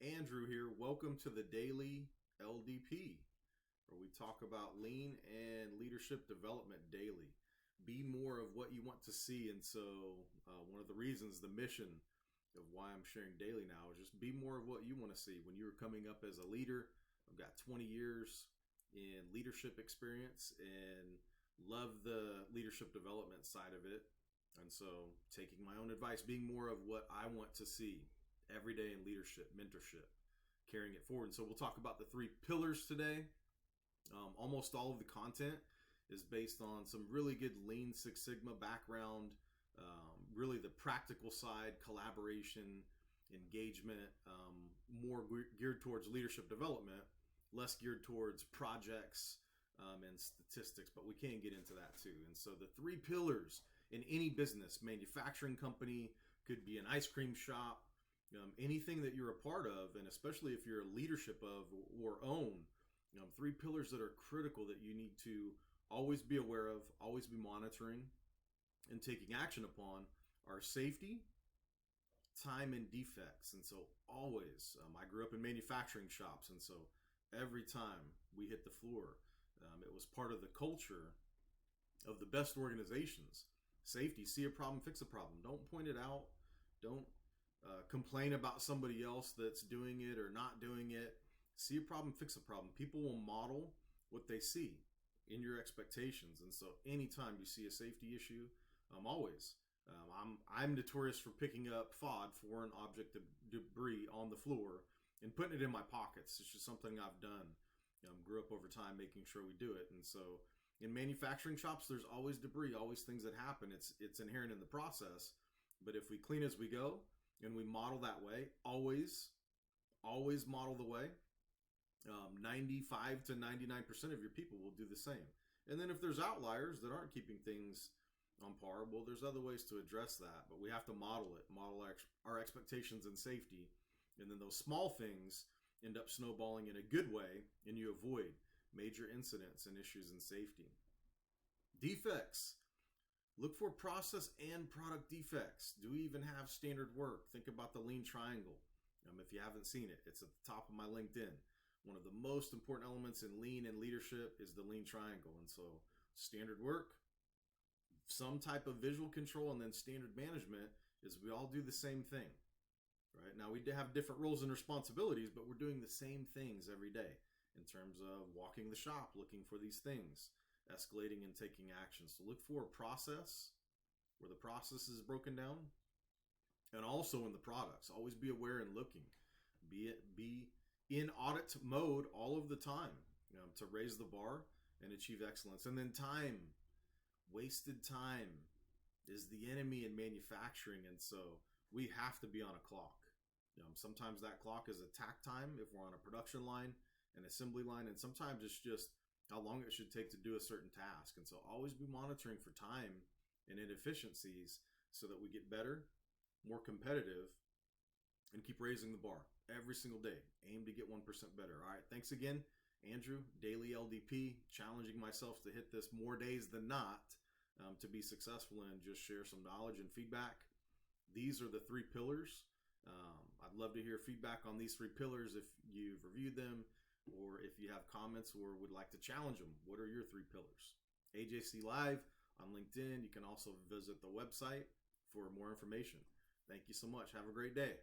Andrew here. Welcome to the Daily LDP, where we talk about lean and leadership development daily. Be more of what you want to see. And so one of the reasons, the mission of why I'm sharing daily now is just be more of what you want to see. When you're coming up as a leader, I've got 20 years in leadership experience and love the leadership development side of it. And so taking my own advice, being more of what I want to see every day in leadership, mentorship, carrying it forward. And so we'll talk about the 3 pillars today. Almost all of the content is based on some really good Lean Six Sigma background, really the practical side, collaboration, engagement, more geared towards leadership development, less geared towards projects and statistics, but we can get into that too. And so the 3 pillars in any business, manufacturing company, could be an ice cream shop, anything that you're a part of, and especially if you're a leadership of or own, 3 pillars that are critical that you need to always be aware of, always be monitoring, and taking action upon are safety, time, and defects. And so always, I grew up in manufacturing shops, and so every time we hit the floor, it was part of the culture of the best organizations. Safety, see a problem, fix a problem. Don't point it out. Don't complain about somebody else that's doing it or not doing it. See a problem, fix a problem. People will model what they see in your expectations. And so anytime you see a safety issue, I'm notorious for picking up FOD, foreign object debris, on the floor and putting it in my pockets. It's just something I've done. Grew up over time making sure we do it. And so in manufacturing shops, there's always debris, always things that happen. It's inherent in the process. But if we clean as we go and we model that way, always model the way, 95 to 99% of your people will do the same. And then if there's outliers that aren't keeping things on par, well, there's other ways to address that. But we have to model our expectations and safety. And then those small things end up snowballing in a good way, and you avoid major incidents and issues in safety. Defects. Look for process and product defects. Do we even have standard work? Think about the lean triangle. If you haven't seen it, it's at the top of my LinkedIn. One of the most important elements in lean and leadership is the lean triangle. And so standard work, some type of visual control, and then standard management is we all do the same thing. Right? Now we have different roles and responsibilities, but we're doing the same things every day in terms of walking the shop, looking for these things, escalating and taking action. So look for a process where the process is broken down, and also in the products. Always be aware and looking. Be in audit mode all of the time, to raise the bar and achieve excellence. And then time. Wasted time is the enemy in manufacturing, and so we have to be on a clock. Sometimes that clock is attack time if we're on a production line, an assembly line, and sometimes it's just how long it should take to do a certain task. And so always be monitoring for time and inefficiencies so that we get better, more competitive, and keep raising the bar every single day. Aim to get 1% better. All right, thanks again, Andrew, Daily LDP, challenging myself to hit this more days than not, to be successful and just share some knowledge and feedback. These are the 3 pillars. I'd love to hear feedback on these 3 pillars if you've reviewed them, or if you have comments or would like to challenge them. What are your 3 pillars? AJC Live on LinkedIn. You can also visit the website for more information. Thank you so much. Have a great day.